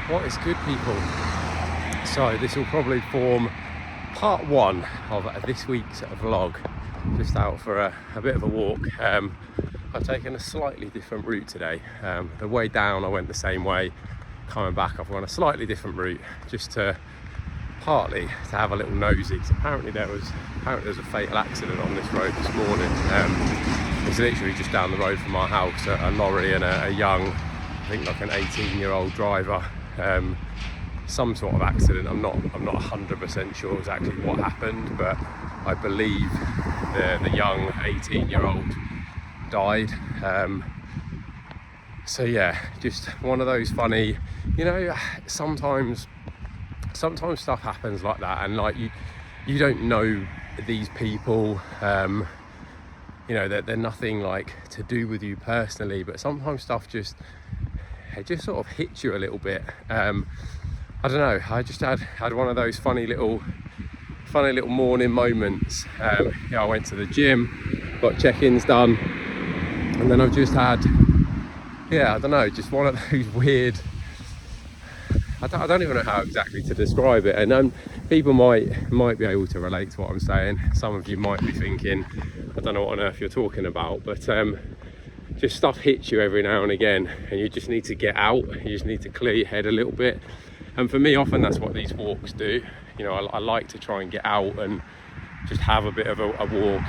What is good, people? So this will probably form part one of this week's vlog. Just out for a bit of a walk. I've taken a slightly different route today. The way down I went the same way. Coming back I've gone a slightly different route, just to partly to have a little nosy, because apparently there was a fatal accident on this road this morning. It's literally just down the road from my house, a lorry and a young, I think like an 18-year-old driver. Some sort of accident. I'm not 100% sure exactly what happened, but I believe the young 18-year-old died. So yeah, just one of those funny, you know, sometimes stuff happens like that, and like you don't know these people, you know, they're nothing like to do with you personally, but sometimes stuff just sort of hits you a little bit. I don't know, I just had one of those funny little morning moments. Yeah, I went to the gym, got check-ins done, and then I've just had, yeah, I don't know, just one of those weird, I don't even know how exactly to describe it, and people might be able to relate to what I'm saying. Some of you might be thinking, I don't know what on earth you're talking about, but just stuff hits you every now and again, and you just need to get out, you just need to clear your head a little bit. And for me, often that's what these walks do. You know, I like to try and get out and just have a bit of a walk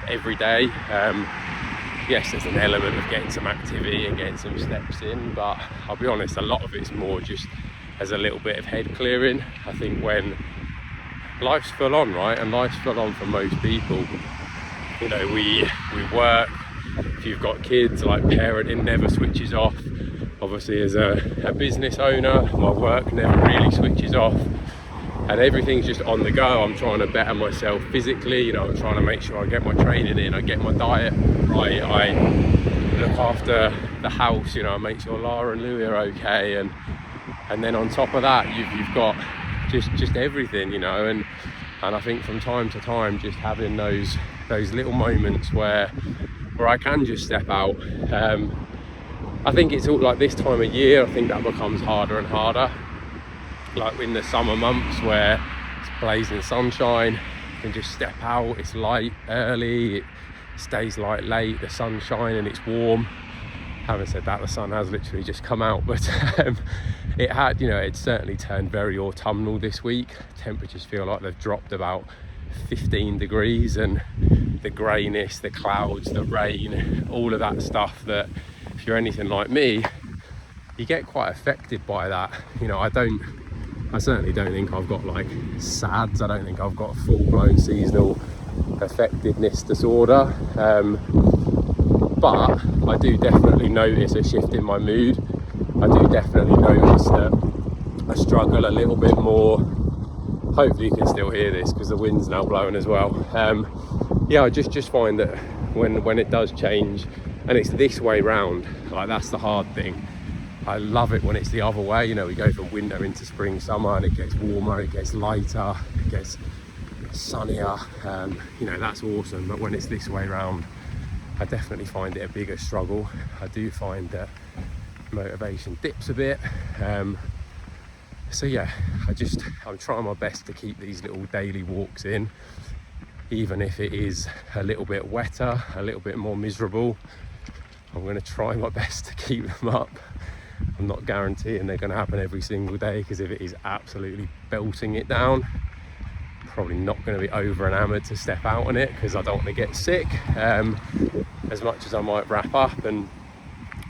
every day. Yes, there's an element of getting some activity and getting some steps in, but I'll be honest, a lot of it's more just as a little bit of head clearing. I think when life's full on, right, and life's full on for most people, you know, we work. If you've got kids, like parenting never switches off. Obviously, as a business owner, my work never really switches off, and everything's just on the go. I'm trying to better myself physically, you know, I'm trying to make sure I get my training in, I get my diet right, I look after the house, you know, I make sure Lara and Louie are okay, and then on top of that, you've got just everything, you know, and I think from time to time, just having those little moments where I can just step out. I think it's all like this time of year, I think that becomes harder and harder. Like in the summer months where it's blazing sunshine, you can just step out, it's light early, it stays light late, the sun's shining, it's warm. Having said that, the sun has literally just come out, but it had, you know, it's certainly turned very autumnal this week. Temperatures feel like they've dropped about 15 degrees, and the greyness, the clouds, the rain, all of that stuff that, if you're anything like me, you get quite affected by that. You know, I certainly don't think I've got like SADS. I don't think I've got full-blown seasonal affectiveness disorder, but I do definitely notice a shift in my mood. I do definitely notice that I struggle a little bit more. Hopefully you can still hear this because the wind's now blowing as well. Yeah, I just find that when it does change and it's this way round, like that's the hard thing. I love it when it's the other way, you know, we go from winter into spring, summer, and it gets warmer, it gets lighter, it gets sunnier, you know, that's awesome. But when it's this way round, I definitely find it a bigger struggle. I do find that motivation dips a bit. So yeah, I'm trying my best to keep these little daily walks in, even if it is a little bit wetter, a little bit more miserable. I'm going to try my best to keep them up. I'm not guaranteeing they're going to happen every single day, because if it is absolutely belting it down, probably not going to be over enamoured to step out on it, because I don't want to get sick. As much as I might wrap up and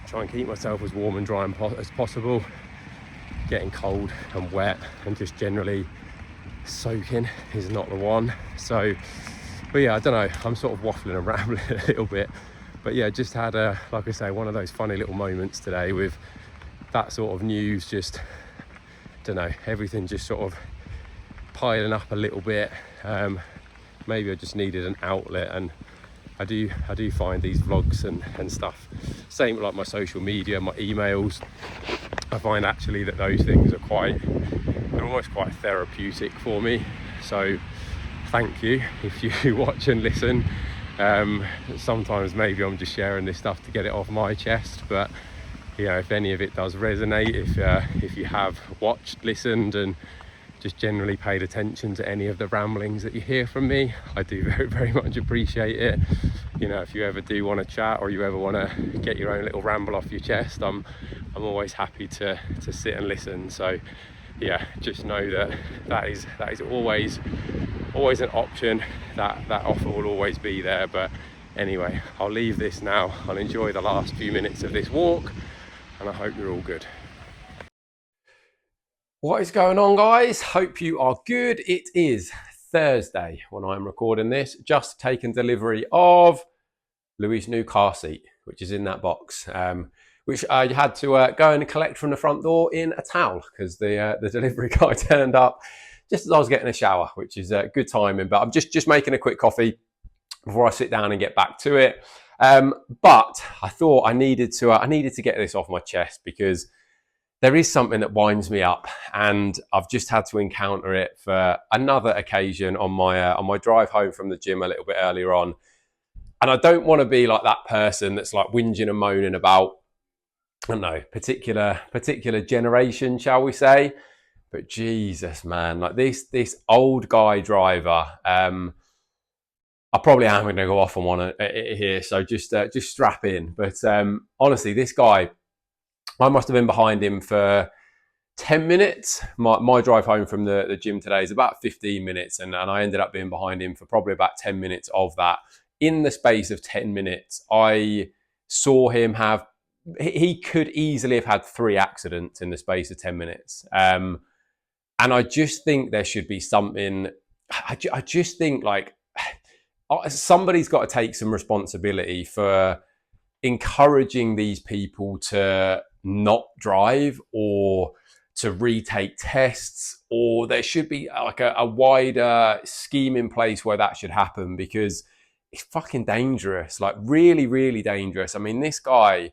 try and keep myself as warm and dry as possible, getting cold and wet and just generally soaking is not the one. So, but yeah, I don't know, I'm sort of waffling and rambling a little bit, but yeah, just had like I say, one of those funny little moments today with that sort of news. Just don't know, everything just sort of piling up a little bit. Maybe I just needed an outlet, and I do find these vlogs and stuff, same like my social media, my emails, I find actually that those things are they're almost quite therapeutic for me. So thank you if you watch and listen. Sometimes maybe I'm just sharing this stuff to get it off my chest, but you know, if any of it does resonate, if you have watched, listened, and just generally paid attention to any of the ramblings that you hear from me, I do very, very much appreciate it. You know, if you ever do want to chat, or you ever want to get your own little ramble off your chest, I'm always happy to sit and listen. So yeah, just know that is always an option. That offer will always be there. But anyway, I'll leave this now. I'll enjoy the last few minutes of this walk, and I hope you're all good. What is going on, guys? Hope you are good. It is Thursday when I'm recording this. Just taken delivery of Louis' new car seat, which is in that box, which I had to go and collect from the front door in a towel, because the delivery guy turned up just as I was getting a shower, which is good timing. But I'm just making a quick coffee before I sit down and get back to it. But I thought I needed to get this off my chest, because there is something that winds me up, and I've just had to encounter it for another occasion on my drive home from the gym a little bit earlier on. And I don't want to be like that person that's like whinging and moaning about, I don't know, particular generation, shall we say? But Jesus, man, like this old guy driver. I probably am going to go off on one here, so just strap in. But honestly, this guy, I must have been behind him for 10 minutes. My drive home from the gym today is about 15 minutes, and I ended up being behind him for probably about 10 minutes of that. In the space of 10 minutes, I saw him he could easily have had 3 accidents in the space of 10 minutes. And I just think there should be something, I just think like somebody's got to take some responsibility for encouraging these people to not drive, or to retake tests, or there should be like a wider scheme in place where that should happen, because it's fucking dangerous, like really, really dangerous. I mean, this guy,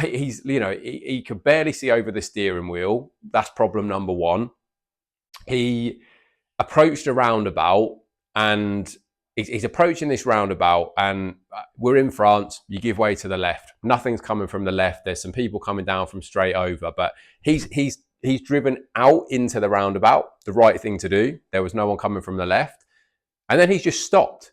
he could barely see over the steering wheel. That's problem number one. He approached a roundabout, and he's approaching this roundabout, and we're in France. You give way to the left. Nothing's coming from the left. There's some people coming down from straight over, but he's driven out into the roundabout, the right thing to do. There was no one coming from the left. And then he's just stopped.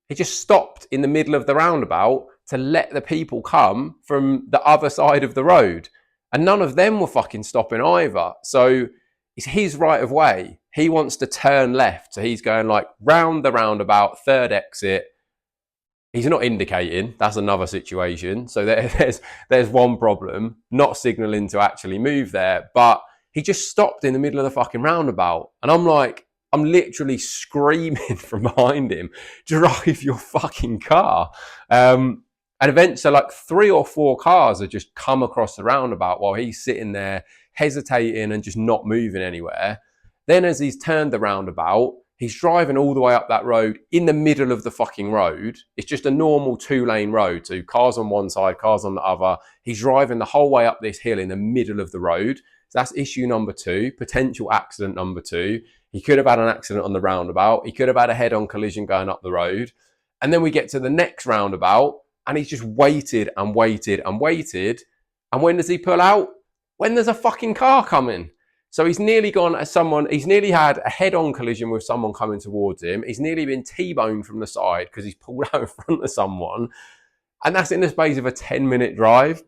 He just stopped in the middle of the roundabout to let the people come from the other side of the road. And none of them were fucking stopping either. So it's his right of way. He wants to turn left. So he's going like round the roundabout, third exit. He's not indicating. That's another situation. So there's one problem, not signaling to actually move there. But he just stopped in the middle of the fucking roundabout. And I'm literally screaming from behind him, drive your fucking car. And eventually like 3 or 4 cars have just come across the roundabout while he's sitting there hesitating and just not moving anywhere. Then as he's turned the roundabout, he's driving all the way up that road in the middle of the fucking road. It's just a normal 2-lane road. So cars on one side, cars on the other. He's driving the whole way up this hill in the middle of the road. So that's issue number 2, potential accident number 2. He could have had an accident on the roundabout. He could have had a head-on collision going up the road. And then we get to the next roundabout, and he's just waited and waited and waited. And when does he pull out? When there's a fucking car coming. So he's nearly he's nearly had a head-on collision with someone coming towards him. He's nearly been T-boned from the side because he's pulled out in front of someone. And that's in the space of a 10-minute drive.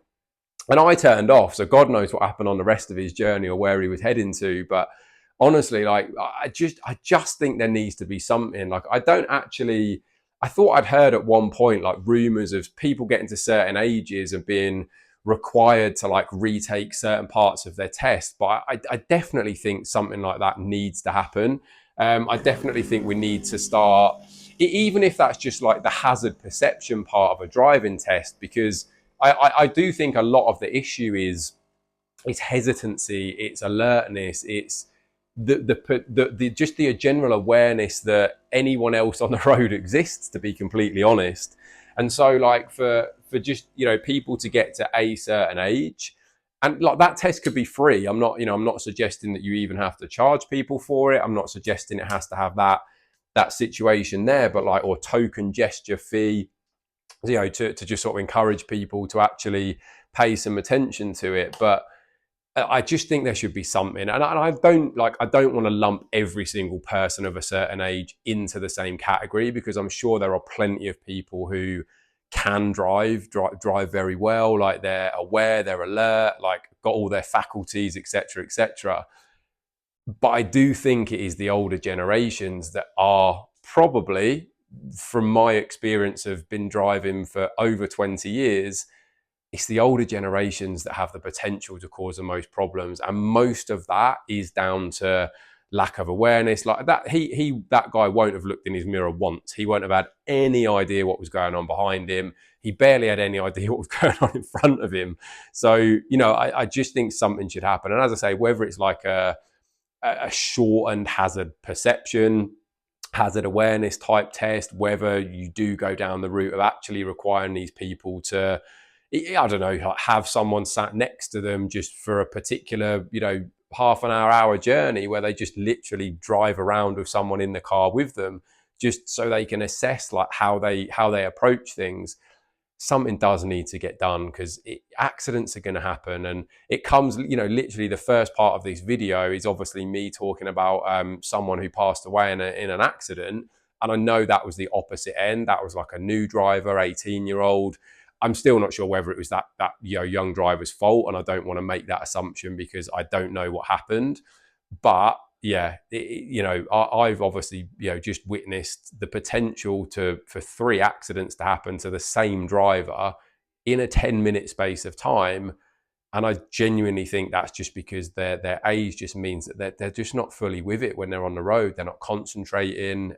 And I turned off, so God knows what happened on the rest of his journey or where he was heading to. But honestly, like I just think there needs to be something. Like I thought I'd heard at one point like rumors of people getting to certain ages and being required to like retake certain parts of their test, but I definitely think something like that needs to happen. I definitely think we need to start, even if that's just like the hazard perception part of a driving test, because I do think a lot of the issue is hesitancy, it's alertness, it's just the general awareness that anyone else on the road exists, to be completely honest. And so like for just, people to get to a certain age, and like that test could be free. I'm not suggesting that you even have to charge people for it. I'm not suggesting it has to have that that situation there, but like, or token gesture fee, you know, to just sort of encourage people to actually pay some attention to it. But I just think there should be something, and I don't want to lump every single person of a certain age into the same category, because I'm sure there are plenty of people who can drive very well, like they're aware, they're alert, like got all their faculties, etc., etc. But I do think it is the older generations that are probably, from my experience of been driving for over 20 years, it's the older generations that have the potential to cause the most problems. And most of that is down to lack of awareness. Like that, that guy won't have looked in his mirror once. He won't have had any idea what was going on behind him. He barely had any idea what was going on in front of him. So, you know, I just think something should happen. And as I say, whether it's like a shortened hazard perception, hazard awareness type test, whether you do go down the route of actually requiring these people to, I don't know, have someone sat next to them just for a particular, you know, half an hour journey where they just literally drive around with someone in the car with them, just so they can assess like how they approach things. Something does need to get done, because accidents are going to happen. And it comes, you know, literally the first part of this video is obviously me talking about someone who passed away in an accident. And I know that was the opposite end. That was like a new driver, 18-year-old. I'm still not sure whether it was that you know, young driver's fault, and I don't want to make that assumption because I don't know what happened. But yeah, you know, I've obviously, you know, just witnessed the potential for 3 accidents to happen to the same driver in a 10-minute space of time. And I genuinely think that's just because their age just means that they're just not fully with it when they're on the road. They're not concentrating.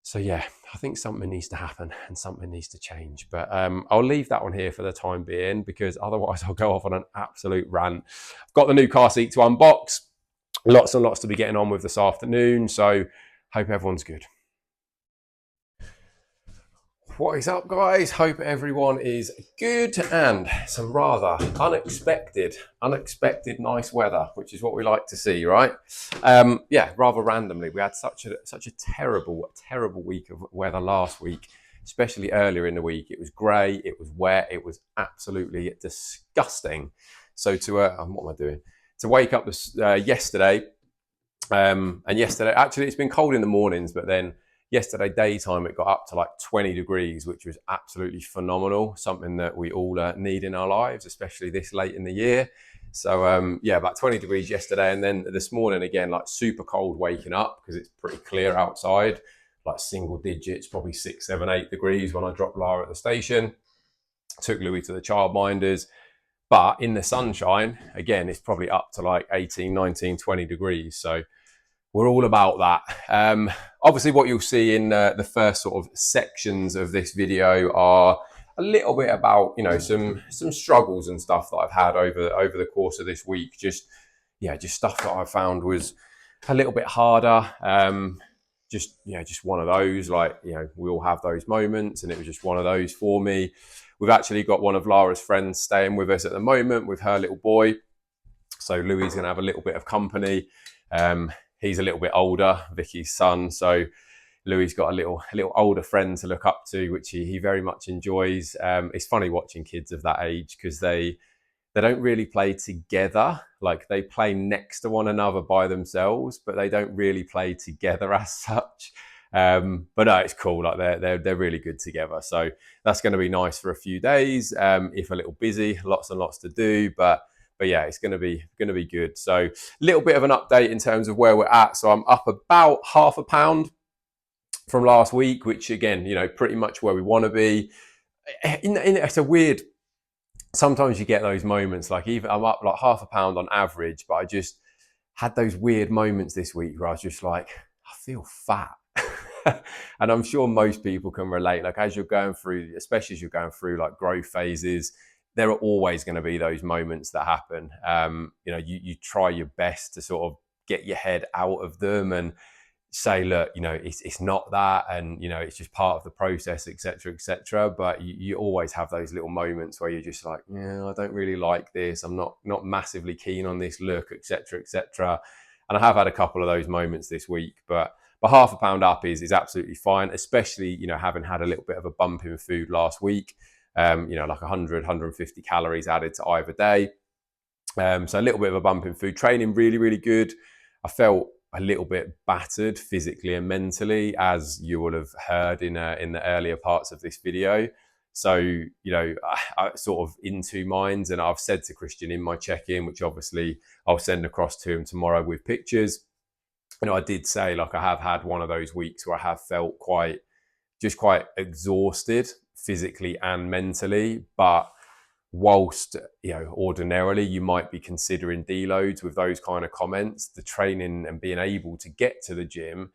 So yeah, I think something needs to happen and something needs to change. But I'll leave that one here for the time being, because otherwise I'll go off on an absolute rant. I've got the new car seat to unbox. Lots and lots to be getting on with this afternoon. So hope everyone's good. What is up, guys? Hope everyone is good, and some rather unexpected nice weather, which is what we like to see, right? Yeah, rather randomly, we had such a terrible week of weather last week, especially earlier in the week. It was grey, it was wet, it was absolutely disgusting. So to what am I doing? To wake up yesterday, and yesterday, actually, it's been cold in the mornings, but then yesterday daytime it got up to like 20 degrees, which was absolutely phenomenal. Something that we all need in our lives, especially this late in the year. So yeah, about 20 degrees yesterday, and then this morning again, like super cold waking up because it's pretty clear outside, like single digits, probably 6, 7, 8 degrees when I dropped Lara at the station. Took Louis to the childminders. But in the sunshine, again, it's probably up to like 18, 19, 20 degrees. So we're all about that. Obviously, what you'll see in the first sort of sections of this video are a little bit about, you know, some struggles and stuff that I've had over the course of this week. Just stuff that I found was a little bit harder. Just one of those, like, you know, we all have those moments, and it was just one of those for me. We've actually got one of Lara's friends staying with us at the moment with her little boy. So Louis is going to have a little bit of company. He's a little bit older, Vicky's son. So Louis got a little older friend to look up to, which he very much enjoys. It's funny watching kids of that age because they don't really play together. Like, they play next to one another by themselves, but they don't really play together as such. But no, it's cool. Like, they're really good together. So that's going to be nice for a few days. If a little busy, lots and lots to do, but yeah, it's going to be good. So a little bit of an update in terms of where we're at. So I'm up about £0.5 pound from last week, which again, you know, pretty much where we want to be. It's a weird, sometimes you get those moments, like even I'm up like £0.5 pound on average, but I just had those weird moments this week where I was just like, I feel fat. And I'm sure most people can relate. Like, as you're going through, especially as you're going through like growth phases, there are always going to be those moments that happen. You know, you try your best to sort of get your head out of them and say, look, you know, it's not that, and you know, it's just part of the process, etc., etc. But you always have those little moments where you're just like, yeah, I don't really like this. I'm not massively keen on this look, etc., etc. And I have had a couple of those moments this week, but But half a pound up is absolutely fine, especially, you know, having had a little bit of a bump in food last week. You know, like 100, 150 calories added to either day. So a little bit of a bump in food. Training really, really good. I felt a little bit battered physically and mentally, as you will have heard in the earlier parts of this video. So, you know, I sort of in two minds, and I've said to Christian in my check-in, which obviously I'll send across to him tomorrow with pictures. You know, I did say, like, I have had one of those weeks where I have felt quite exhausted physically and mentally. But whilst, you know, ordinarily you might be considering deloads with those kind of comments, the training and being able to get to the gym,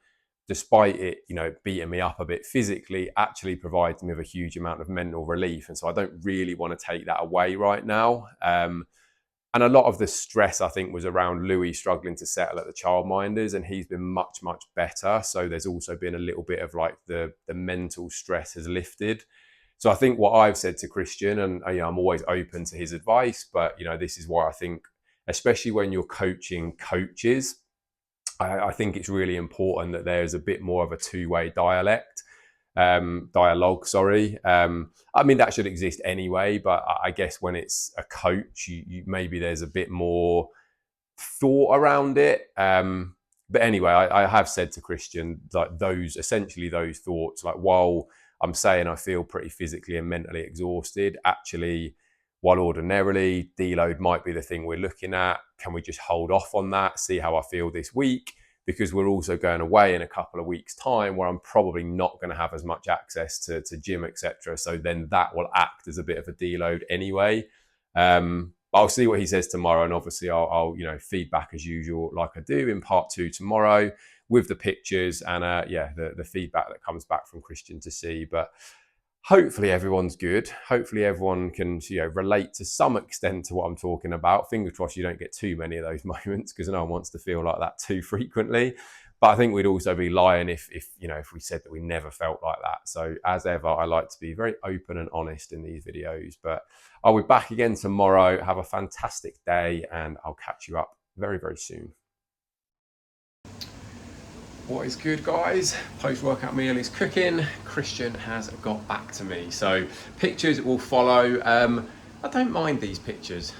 despite it, you know, beating me up a bit physically, actually provides me with a huge amount of mental relief. And so I don't really want to take that away right now. And a lot of the stress, I think, was around Louis struggling to settle at the childminders, and he's been much, much better. So there's also been a little bit of like the mental stress has lifted. So I think what I've said to Christian, and you know, I'm always open to his advice, but you know, this is why I think, especially when you're coaching coaches, I think it's really important that there's a bit more of a two-way dialogue. Sorry. I mean, that should exist anyway, but I guess when it's a coach, you maybe there's a bit more thought around it. But anyway, I have said to Christian, like, essentially those thoughts, like, while I'm saying I feel pretty physically and mentally exhausted, actually, while ordinarily deload might be the thing we're looking at, can we just hold off on that, see how I feel this week? Because we're also going away in a couple of weeks' time where I'm probably not going to have as much access to gym, etc. So then that will act as a bit of a deload anyway. I'll see what he says tomorrow, and obviously I'll you know, feedback as usual, like I do in part 2 tomorrow, with the pictures and yeah, the feedback that comes back from Christian to see. But hopefully everyone's good. Hopefully everyone can, you know, relate to some extent to what I'm talking about. Fingers crossed you don't get too many of those moments, because no one wants to feel like that too frequently. But I think we'd also be lying if you know, if we said that we never felt like that. So as ever, I like to be very open and honest in these videos. But I'll be back again tomorrow. Have a fantastic day, and I'll catch you up very, very soon. What is good, guys? Post-workout meal is cooking. Christian has got back to me, so pictures will follow. I don't mind these pictures.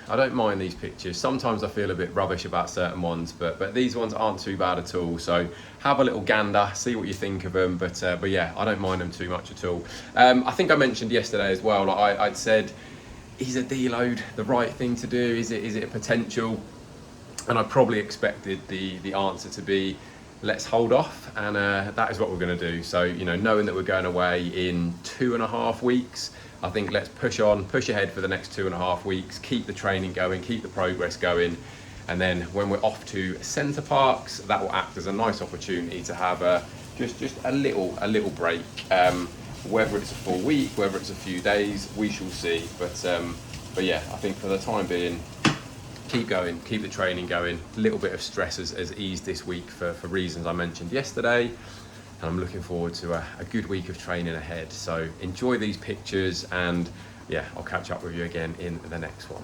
Sometimes I feel a bit rubbish about certain ones, but these ones aren't too bad at all. So have a little gander, see what you think of them. But yeah, I don't mind them too much at all. I think I mentioned yesterday as well, like I'd said, is a deload the right thing to do? Is it a potential? And I probably expected the answer to be, let's hold off, and that is what we're going to do. So, you know, knowing that we're going away in 2.5 weeks, I think let's push ahead for the next 2.5 weeks, keep the training going, keep the progress going, and then when we're off to Center Parcs, that will act as a nice opportunity to have just a little break. Whether it's a full week, whether it's a few days, we shall see. But yeah, I think for the time being, keep going, keep the training going. A little bit of stress has eased this week for reasons I mentioned yesterday, and I'm looking forward to a good week of training ahead. So enjoy these pictures, and yeah, I'll catch up with you again in the next one.